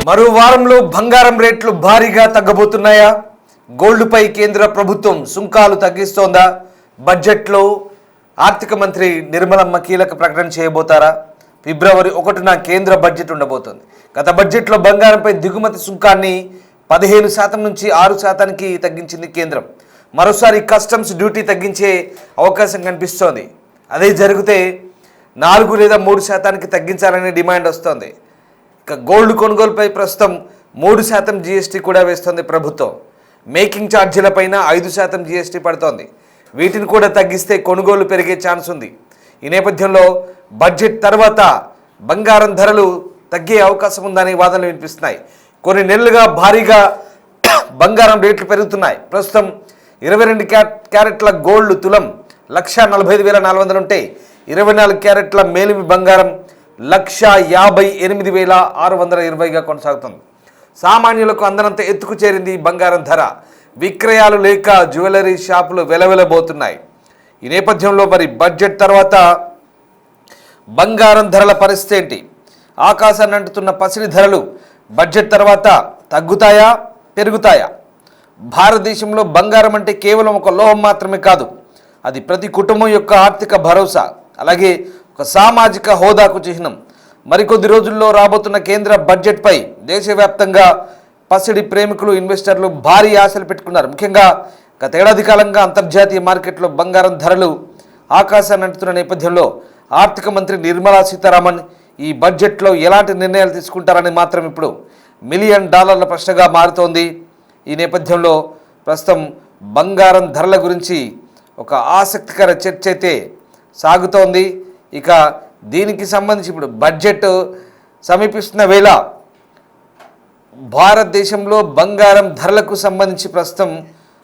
మరో వారంలో బంగారం రేట్లు భారీగా తగ్గబోతున్నాయా? గోల్డ్పై కేంద్ర ప్రభుత్వం సుంకాలు తగ్గిస్తోందా? బడ్జెట్లో ఆర్థిక మంత్రి నిర్మలమ్మ కీలక ప్రకటన చేయబోతారా? ఫిబ్రవరి 1న కేంద్ర బడ్జెట్ ఉండబోతోంది. గత బడ్జెట్లో బంగారంపై దిగుమతి సుంకాన్ని 15% నుంచి 6%కి తగ్గించింది కేంద్రం. మరోసారి కస్టమ్స్ డ్యూటీ తగ్గించే అవకాశం కనిపిస్తోంది. అదే జరిగితే 4 లేదా 3%కి తగ్గించాలనే డిమాండ్ వస్తోంది. ఇక గోల్డ్ కొనుగోలుపై ప్రస్తుతం 3% జీఎస్టీ కూడా వేస్తోంది ప్రభుత్వం. మేకింగ్ ఛార్జీలపైన 5% జీఎస్టీ పడుతోంది. వీటిని కూడా తగ్గిస్తే కొనుగోలు పెరిగే ఛాన్స్ ఉంది. ఈ నేపథ్యంలో బడ్జెట్ తర్వాత బంగారం ధరలు తగ్గే అవకాశం ఉందనే వాదనలు వినిపిస్తున్నాయి. కొన్ని నెలలుగా భారీగా బంగారం రేట్లు పెరుగుతున్నాయి. ప్రస్తుతం 22 క్యారెట్ల గోల్డ్ తులం 1,45,400 ఉంటే 24 క్యారెట్ల మేలిమి బంగారం 1,58,620గా కొనసాగుతుంది. సామాన్యులకు అందనంత ఎత్తుకు చేరింది ఈ బంగారం ధర. విక్రయాలు లేక జ్యువెలరీ షాపులు వెలవెలబోతున్నాయి. ఈ నేపథ్యంలో మరి బడ్జెట్ తర్వాత బంగారం ధరల పరిస్థితి ఏంటి? ఆకాశాన్ని అంటుతున్న పసిడి ధరలు బడ్జెట్ తర్వాత తగ్గుతాయా, పెరుగుతాయా? భారతదేశంలో బంగారం అంటే కేవలం ఒక లోహం మాత్రమే కాదు, అది ప్రతి కుటుంబం యొక్క ఆర్థిక భరోసా, అలాగే ఒక సామాజిక హోదాకు చిహ్నం. మరికొద్ది రోజుల్లో రాబోతున్న కేంద్ర బడ్జెట్పై దేశవ్యాప్తంగా పసిడి ప్రేమికులు, ఇన్వెస్టర్లు భారీ ఆశలు పెట్టుకున్నారు. ముఖ్యంగా గత ఏడాది కాలంగా అంతర్జాతీయ మార్కెట్లో బంగారం ధరలు ఆకాశాన్ని అంటుతున్న నేపథ్యంలో ఆర్థిక మంత్రి నిర్మలా సీతారామన్ ఈ బడ్జెట్లో ఎలాంటి నిర్ణయాలు తీసుకుంటారని మాత్రం ఇప్పుడు $1 మిలియన్ ప్రశ్నగా మారుతోంది. ఈ నేపథ్యంలో ప్రస్తుతం బంగారం ధరల గురించి ఒక ఆసక్తికర చర్చ అయితే సాగుతోంది. ఇక దీనికి సంబంధించి ఇప్పుడు బడ్జెట్ సమీపిస్తున్న వేళ భారతదేశంలో బంగారం ధరలకు సంబంధించి ప్రస్తుతం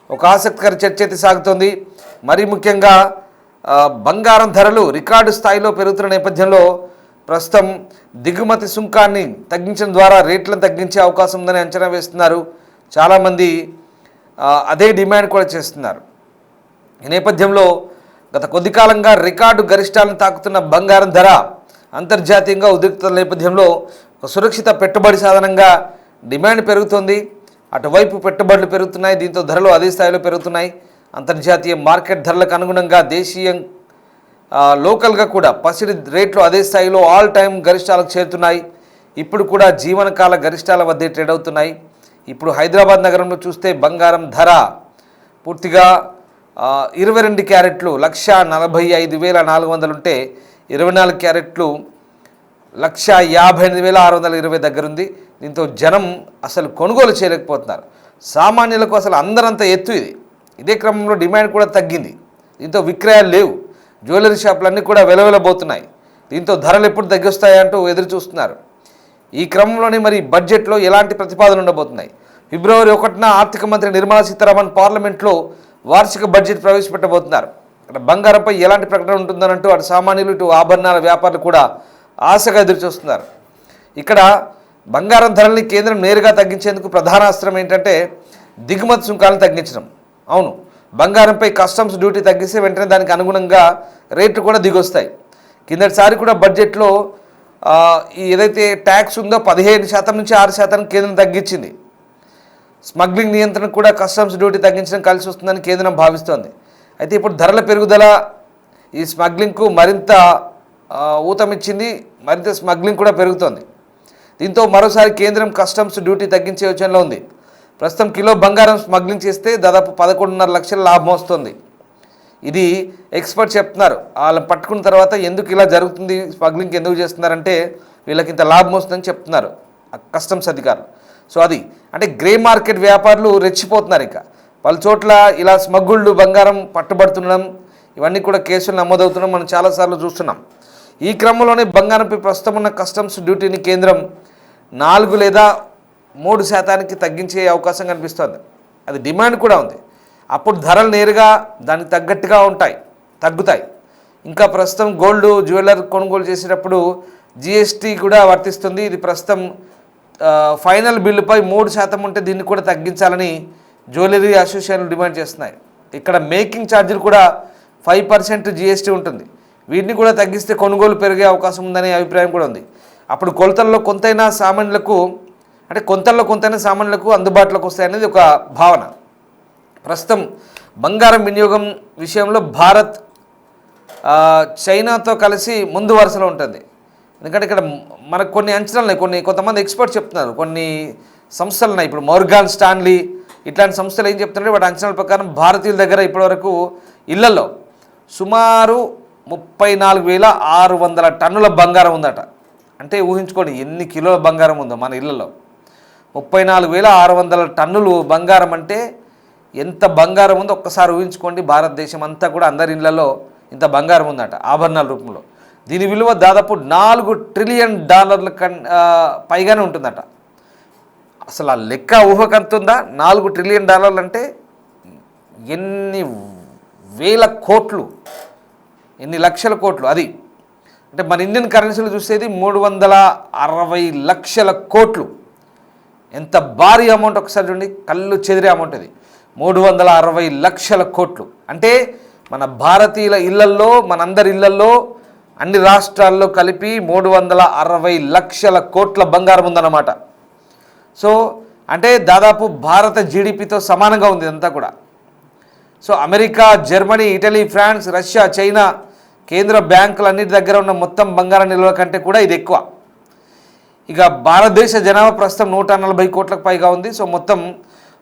ఒక ఆసక్తికర చర్చ అయితే సాగుతోంది. మరి ముఖ్యంగా బంగారం ధరలు రికార్డు స్థాయిలో పెరుగుతున్న నేపథ్యంలో ప్రస్తుతం దిగుమతి సుంకాన్ని తగ్గించడం ద్వారా రేట్లను తగ్గించే అవకాశం ఉందని అంచనా వేస్తున్నారు. చాలామంది అదే డిమాండ్ కూడా చేస్తున్నారు. ఈ నేపథ్యంలో గత కొద్ది కాలంగా రికార్డు గరిష్టాలను తాకుతున్న బంగారం ధర అంతర్జాతీయంగా ఉద్రిక్తత నేపథ్యంలో ఒక సురక్షిత పెట్టుబడి సాధనంగా డిమాండ్ పెరుగుతోంది. అటువైపు పెట్టుబడులు పెరుగుతున్నాయి, దీంతో ధరలు అదే స్థాయిలో పెరుగుతున్నాయి. అంతర్జాతీయ మార్కెట్ ధరలకు అనుగుణంగా దేశీయ లోకల్గా కూడా పసిడి రేట్లు అదే స్థాయిలో ఆల్ టైమ్ గరిష్టాలకు చేరుతున్నాయి. ఇప్పుడు కూడా జీవనకాల గరిష్టాల వద్దే ట్రేడ్ అవుతున్నాయి. ఇప్పుడు హైదరాబాద్ నగరంలో చూస్తే బంగారం ధర పూర్తిగా 22 క్యారెట్లు 1,45,400 ఉంటే 24 క్యారెట్లు 1,58,620 దగ్గర ఉంది. దీంతో జనం అసలు కొనుగోలు చేయలేకపోతున్నారు. సామాన్యులకు అసలు అందరంత ఎత్తు ఇది. ఇదే క్రమంలో డిమాండ్ కూడా తగ్గింది. దీంతో విక్రయాలు లేవు. జ్యువెలరీ షాపులన్నీ కూడా వెలవెలబోతున్నాయి. దీంతో ధరలు ఎప్పుడు తగ్గిస్తాయంటూ ఎదురు చూస్తున్నారు. ఈ క్రమంలోనే మరి బడ్జెట్లో ఎలాంటి ప్రతిపాదనలు ఉండబోతున్నాయి? ఫిబ్రవరి 1న ఆర్థిక మంత్రి నిర్మలా సీతారామన్ పార్లమెంట్లో వార్షిక బడ్జెట్ ప్రవేశపెట్టబోతున్నారు. ఇక్కడ బంగారంపై ఎలాంటి ప్రకటన ఉంటుందనంటూ అటు సామాన్యులు, ఇటు ఆభరణాల వ్యాపారులు కూడా ఆశగా ఎదురు చూస్తున్నారు. ఇక్కడ బంగారం ధరల్ని కేంద్రం నేరుగా తగ్గించేందుకు ప్రధాన అస్త్రం ఏంటంటే దిగుమతి సుంకాలను తగ్గించడం. అవును, బంగారంపై కస్టమ్స్ డ్యూటీ తగ్గిస్తే వెంటనే దానికి అనుగుణంగా రేట్లు కూడా దిగొస్తాయి. కిందటిసారి కూడా బడ్జెట్లో ఏదైతే ట్యాక్స్ ఉందో 15% నుంచి 6% కేంద్రం తగ్గించింది. స్మగ్లింగ్ నియంత్రణ కూడా కస్టమ్స్ డ్యూటీ తగ్గించడం కలిసి వస్తుందని కేంద్రం భావిస్తోంది. అయితే ఇప్పుడు ధరల పెరుగుదల ఈ స్మగ్లింగ్కు మరింత ఊతమిచ్చింది. మరింత స్మగ్లింగ్ కూడా పెరుగుతోంది. దీంతో మరోసారి కేంద్రం కస్టమ్స్ డ్యూటీ తగ్గించే యోచనలో ఉంది. ప్రస్తుతం కిలో బంగారం స్మగ్లింగ్ చేస్తే దాదాపు 11.5 లక్షల లాభం వస్తుంది. ఇది ఎక్స్పర్ట్ చెప్తున్నారు. వాళ్ళని పట్టుకున్న తర్వాత ఎందుకు ఇలా జరుగుతుంది, స్మగ్లింగ్ ఎందుకు చేస్తున్నారంటే వీళ్ళకి ఇంత లాభం వస్తుందని చెప్తున్నారు కస్టమ్స్ అధికారులు. సో అది అంటే గ్రే మార్కెట్ వ్యాపారులు రెచ్చిపోతున్నారు. ఇక పలు చోట్ల ఇలా స్మగ్గుళ్ళు బంగారం పట్టుబడుతుండడం, ఇవన్నీ కూడా కేసులు నమోదవుతుండడం మనం చాలాసార్లు చూస్తున్నాం. ఈ క్రమంలోనే బంగారంపై ప్రస్తుతం ఉన్న కస్టమ్స్ డ్యూటీని కేంద్రం 4 లేదా 3%కి తగ్గించే అవకాశం కనిపిస్తోంది. అది డిమాండ్ కూడా ఉంది. అప్పుడు ధరలు నేరుగా దానికి తగ్గట్టుగా తగ్గుతాయి. ఇంకా ప్రస్తుతం గోల్డ్ జ్యువెలర్ కొనుగోలు చేసేటప్పుడు జిఎస్టీ కూడా వర్తిస్తుంది. ఇది ప్రస్తుతం ఫైనల్ బిల్లుపై 3% ఉంటే దీన్ని కూడా తగ్గించాలని జ్యువెలరీ అసోసియేషన్లు డిమాండ్ చేస్తున్నాయి. ఇక్కడ మేకింగ్ ఛార్జీలు కూడా 5% జిఎస్టీ ఉంటుంది. వీటిని కూడా తగ్గిస్తే కొనుగోలు పెరిగే అవకాశం ఉందనే అభిప్రాయం కూడా ఉంది. అప్పుడు కొలతల్లో కొంతైనా సామాన్యులకు అంటే కొంతలో కొంతైనా సామాన్యులకు అందుబాటులోకి వస్తాయనేది ఒక భావన. ప్రస్తుతం బంగారం వినియోగం విషయంలో భారత్ చైనాతో కలిసి ముందు వరుసలో ఉంటుంది. ఎందుకంటే ఇక్కడ మనకు కొన్ని అంచనాలు ఉన్నాయి, కొంతమంది ఎక్స్పర్ట్స్ చెప్తున్నారు, కొన్ని సంస్థలు ఉన్నాయి. ఇప్పుడు మోర్గాన్ స్టాన్లీ ఇట్లాంటి సంస్థలు ఏం చెప్తున్నారంటే వాటి అంచనాల ప్రకారం భారతీయుల దగ్గర ఇప్పటివరకు ఇళ్లలో సుమారు 34,600 టన్నుల బంగారం ఉందట. అంటే ఊహించుకోండి ఎన్ని కిలోల బంగారం ఉందో మన ఇళ్లలో. 34,600 టన్నులు బంగారం అంటే ఎంత బంగారం ఉందో ఒక్కసారి ఊహించుకోండి. భారతదేశం అంతా కూడా అందరి ఇళ్లలో ఇంత బంగారం ఉందట ఆభరణాల రూపంలో. దీని విలువ దాదాపు $4 ట్రిలియన్ పైగానే ఉంటుందట. అసలు ఆ లెక్క ఊహకంతుందా? $4 ట్రిలియన్ అంటే ఎన్ని వేల కోట్లు, ఎన్ని లక్షల కోట్లు. అది అంటే మన ఇండియన్ కరెన్సీలో చూసేది 360 లక్షల కోట్లు. ఎంత భారీ అమౌంట్ ఒకసారి చూడండి, కళ్ళు చెదిరే అమౌంట్ అది. 360 లక్షల కోట్లు అంటే మన భారతీయుల ఇళ్లల్లో, మనందరి ఇళ్లల్లో, అన్ని రాష్ట్రాల్లో కలిపి 360 లక్షల కోట్ల బంగారం ఉందన్నమాట. సో అంటే దాదాపు భారత జీడిపితో సమానంగా ఉంది ఇదంతా కూడా. So America, Germany, Italy, France, Russia, China కేంద్ర బ్యాంకులన్నిటి దగ్గర ఉన్న మొత్తం బంగారం నిల్వ కంటే కూడా ఇది ఎక్కువ. ఇక భారతదేశ జనాభా ప్రస్తుతం 140 కోట్లకు పైగా ఉంది. సో మొత్తం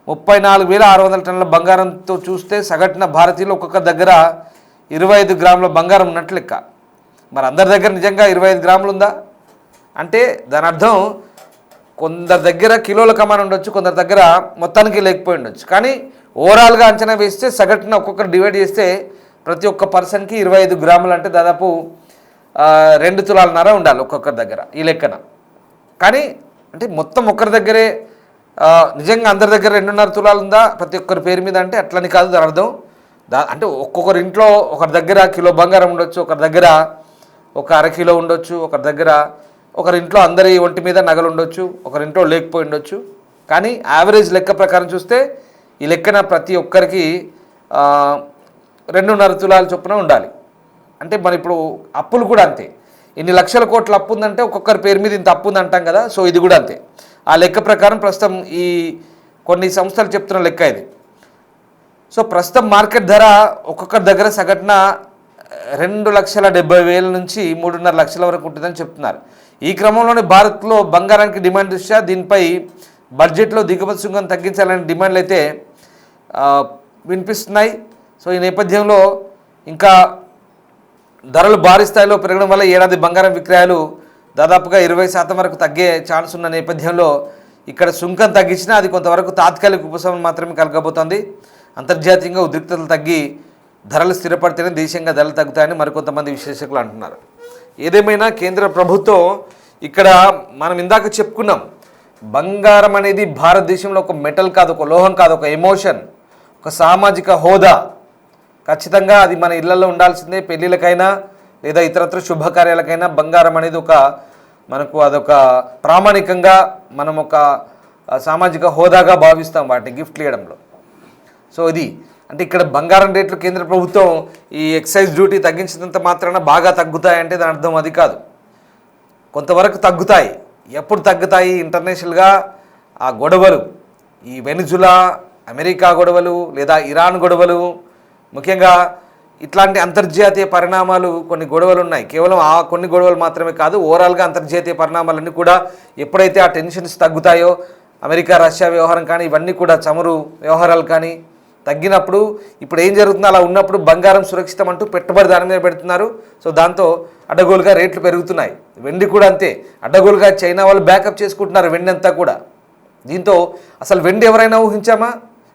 34,600 టన్నుల బంగారంతో చూస్తే సగటున భారతీయులు ఒక్కొక్క దగ్గర 25 గ్రాముల బంగారం ఉన్నట్లు లెక్క. మరి అందరి దగ్గర నిజంగా 25 గ్రాములు ఉందా అంటే దాని అర్థం కొందరి దగ్గర కిలోల కమాన్ ఉండొచ్చు, కొందరి దగ్గర మొత్తానికి లేకపోయి ఉండొచ్చు. కానీ ఓవరాల్గా అంచనా వేస్తే సగటున ఒక్కొక్కరు డివైడ్ చేస్తే ప్రతి ఒక్క పర్సన్కి 25 గ్రాములు అంటే దాదాపు 2 తులాలన్నర ఉండాలి ఒక్కొక్కరి దగ్గర ఈ లెక్కన. కానీ అంటే మొత్తం ఒక్కరి దగ్గరే నిజంగా అందరి దగ్గర 2.5 తులాలు ఉందా ప్రతి ఒక్కరి పేరు మీద అంటే అట్లని కాదు. దాని అర్థం అంటే ఒక్కొక్కరి ఇంట్లో ఒకరి దగ్గర కిలో బంగారం ఉండొచ్చు, ఒకరి దగ్గర ఒక అరకిలో ఉండొచ్చు, ఒకరి ఇంట్లో అందరి ఒంటి మీద నగలు ఉండొచ్చు, ఒకరింట్లో లేకపోయి ఉండొచ్చు. కానీ యావరేజ్ లెక్క ప్రకారం చూస్తే ఈ లెక్కన ప్రతి ఒక్కరికి 2.5 తులాల చొప్పున ఉండాలి. అంటే మరి ఇప్పుడు అప్పులు కూడా అంతే. ఇన్ని లక్షల కోట్ల అప్పు ఉందంటే ఒక్కొక్కరి పేరు మీద ఇంత అప్పు ఉంది అంటాం కదా. సో ఇది కూడా అంతే. ఆ లెక్క ప్రకారం ప్రస్తుతం ఈ కొన్ని సంస్థలు చెప్తున్న లెక్క ఇది. సో ప్రస్తుతం మార్కెట్ ధర ఒక్కొక్కరి దగ్గర సగటున 2,70,000 నుంచి 3.5 లక్షల వరకు ఉంటుందని చెప్తున్నారు. ఈ క్రమంలోనే భారత్లో బంగారానికి డిమాండ్ దృష్ట్యా దీనిపై బడ్జెట్లో దిగుమతి సుంకం తగ్గించాలనే డిమాండ్లు అయితే వినిపిస్తున్నాయి. సో ఈ నేపథ్యంలో ఇంకా ధరలు భారీ స్థాయిలో పెరగడం వల్ల ఏడాది బంగారం విక్రయాలు దాదాపుగా 20% వరకు తగ్గే ఛాన్స్ ఉన్న నేపథ్యంలో ఇక్కడ సుంకం తగ్గించినా అది కొంతవరకు తాత్కాలిక ఉపశమనం మాత్రమే కలగబోతోంది. అంతర్జాతీయంగా ఉద్రిక్తతలు తగ్గి ధరలు స్థిరపడితేనే దేశంగా ధరలు తగ్గుతాయని మరికొంతమంది విశ్లేషకులు అంటున్నారు. ఏదేమైనా కేంద్ర ప్రభుత్వం ఇక్కడ మనం ఇందాక చెప్పుకున్నాం, బంగారం అనేది భారతదేశంలో ఒక మెటల్ కాదు, ఒక లోహం కాదు, ఒక ఎమోషన్, ఒక సామాజిక హోదా. ఖచ్చితంగా అది మన ఇళ్లలో ఉండాల్సిందే. పెళ్ళిళ్ళకైనా లేదా ఇతరత్ర శుభకార్యాలకైనా బంగారం అనేది మనకు అదొక ప్రామాణికంగా మనం ఒక సామాజిక హోదాగా భావిస్తాం వాటిని గిఫ్ట్లు ఇవ్వడంలో. సో ఇది అంటే ఇక్కడ బంగారం రేట్లు కేంద్ర ప్రభుత్వం ఈ ఎక్సైజ్ డ్యూటీ తగ్గించినంత మాత్రాన బాగా తగ్గుతాయంటే దాని అర్థం అది కాదు. కొంతవరకు తగ్గుతాయి. ఎప్పుడు తగ్గుతాయి? ఇంటర్నేషనల్గా ఆ గొడవలు, ఈ వెనిజులా, అమెరికా గొడవలు లేదా ఇరాన్ గొడవలు, ముఖ్యంగా ఇట్లాంటి అంతర్జాతీయ పరిణామాలు కొన్ని గొడవలు ఉన్నాయి. కేవలం ఆ కొన్ని గొడవలు మాత్రమే కాదు, ఓవరాల్గా అంతర్జాతీయ పరిణామాలన్నీ కూడా ఎప్పుడైతే ఆ టెన్షన్స్ తగ్గుతాయో, అమెరికా రష్యా వ్యవహారం కానీ ఇవన్నీ కూడా చమురు వ్యవహారాలు కానీ తగ్గినప్పుడు ఇప్పుడు ఏం జరుగుతుందో అలా ఉన్నప్పుడు బంగారం సురక్షితం అంటూ పెట్టుబడి దాని మీద పెడుతున్నారు. సో దాంతో అడ్డగోలుగా రేట్లు పెరుగుతున్నాయి. వెండి కూడా అంతే, అడ్డగోలుగా చైనా వాళ్ళు బ్యాకప్ చేసుకుంటున్నారు వెండి అంతా కూడా. దీంతో అసలు వెండి ఎవరైనా ఊహించామా?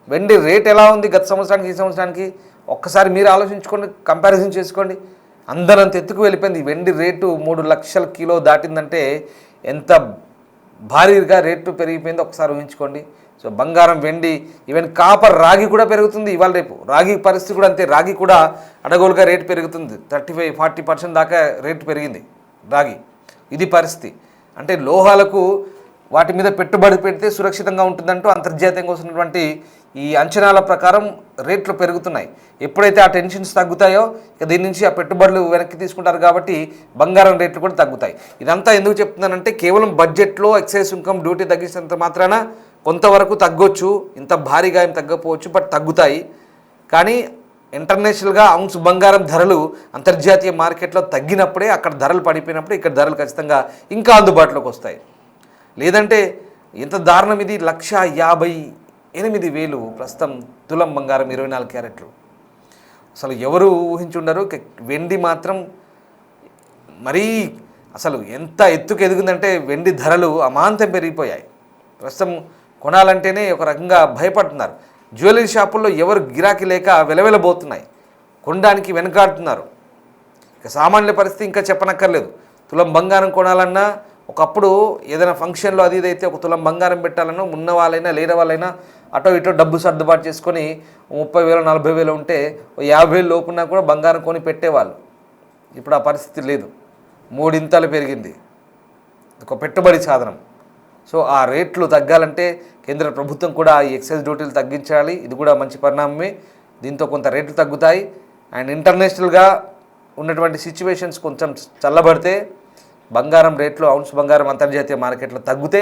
వెండి రేట్ ఎలా ఉంది గత సంవత్సరానికి ఈ సంవత్సరానికి ఒక్కసారి మీరు ఆలోచించుకోండి, కంపారిజన్ చేసుకోండి. అందరంత ఎత్తుకు వెళ్ళిపోయింది. వెండి రేటు 3 లక్షల కిలో దాటిందంటే ఎంత భారీగా రేటు పెరిగిపోయిందో ఒకసారి ఊహించుకోండి. సో బంగారం, వెండి, ఈవెన్ కాపర్, రాగి కూడా పెరుగుతుంది ఇవాళ రేపు. రాగి పరిస్థితి కూడా అంతే, రాగి కూడా అడగోలుగా రేటు పెరుగుతుంది. 35-40% దాకా రేటు పెరిగింది రాగి. ఇది పరిస్థితి. అంటే లోహాలకు వాటి మీద పెట్టుబడి పెడితే సురక్షితంగా ఉంటుందంటూ అంతర్జాతీయంగా వస్తున్నటువంటి ఈ అంచనాల ప్రకారం రేట్లు పెరుగుతున్నాయి. ఎప్పుడైతే ఆ టెన్షన్స్ తగ్గుతాయో ఇక దీని నుంచి ఆ పెట్టుబడులు వెనక్కి తీసుకుంటారు కాబట్టి బంగారం రేట్లు కూడా తగ్గుతాయి. ఇదంతా ఎందుకు చెప్తున్నానంటే కేవలం బడ్జెట్లో ఎక్సైజ్ సుంకం డ్యూటీ తగ్గించినంత మాత్రాన కొంతవరకు తగ్గొచ్చు, ఇంత భారీగా ఏం తగ్గకపోవచ్చు, బట్ తగ్గుతాయి. కానీ ఇంటర్నేషనల్గా ఔన్స్ బంగారం ధరలు అంతర్జాతీయ మార్కెట్లో తగ్గినప్పుడే అక్కడ ధరలు పడిపోయినప్పుడు ఇక్కడ ధరలు ఖచ్చితంగా ఇంకా అందుబాటులోకి వస్తాయి. లేదంటే ఎంత దారుణం ఇది, 1,58,000 ప్రస్తుతం తులం బంగారం 24 క్యారెట్లు. అసలు ఎవరు ఊహించుండరు. వెండి మాత్రం మరీ అసలు ఎంత ఎత్తుకు ఎదిగిందంటే వెండి ధరలు అమాంతం పెరిగిపోయాయి. ప్రస్తుతం కొనాలంటేనే ఒక రకంగా భయపడుతున్నారు. జ్యువెలరీ షాపుల్లో ఎవరు గిరాకీ లేక వెలవెలబోతున్నాయి, కొనడానికి వెనకాడుతున్నారు. ఇక సామాన్యుల పరిస్థితి ఇంకా చెప్పనక్కర్లేదు. తులం బంగారం కొనాలన్నా ఒకప్పుడు ఏదైనా ఫంక్షన్లో అది ఇదైతే ఒక తులం బంగారం పెట్టాలన్నా ఉన్న వాళ్ళైనా లేని వాళ్ళైనా అటో ఇటో డబ్బు సర్దుబాటు చేసుకొని 30,000 40,000 ఉంటే 50,000 లోపున్నా కూడా బంగారం కొని పెట్టేవాళ్ళు. ఇప్పుడు ఆ పరిస్థితి లేదు, 3 ఇంతలు పెరిగింది. ఒక పెట్టుబడి సాధనం. సో ఆ రేట్లు తగ్గాలంటే కేంద్ర ప్రభుత్వం కూడా ఈ ఎక్సైజ్ డ్యూటీలు తగ్గించాలి. ఇది కూడా మంచి పరిణామమే. దీంతో కొంత రేట్లు తగ్గుతాయి. అండ్ ఇంటర్నేషనల్గా ఉన్నటువంటి సిచ్యువేషన్స్ కొంచెం చల్లబడితే బంగారం రేట్లు, ఔన్స్ బంగారం అంతర్జాతీయ మార్కెట్లో తగ్గితే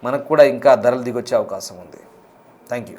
మనకు కూడా ఇంకా ధరలు దిగొచ్చే అవకాశం ఉంది. Thank you.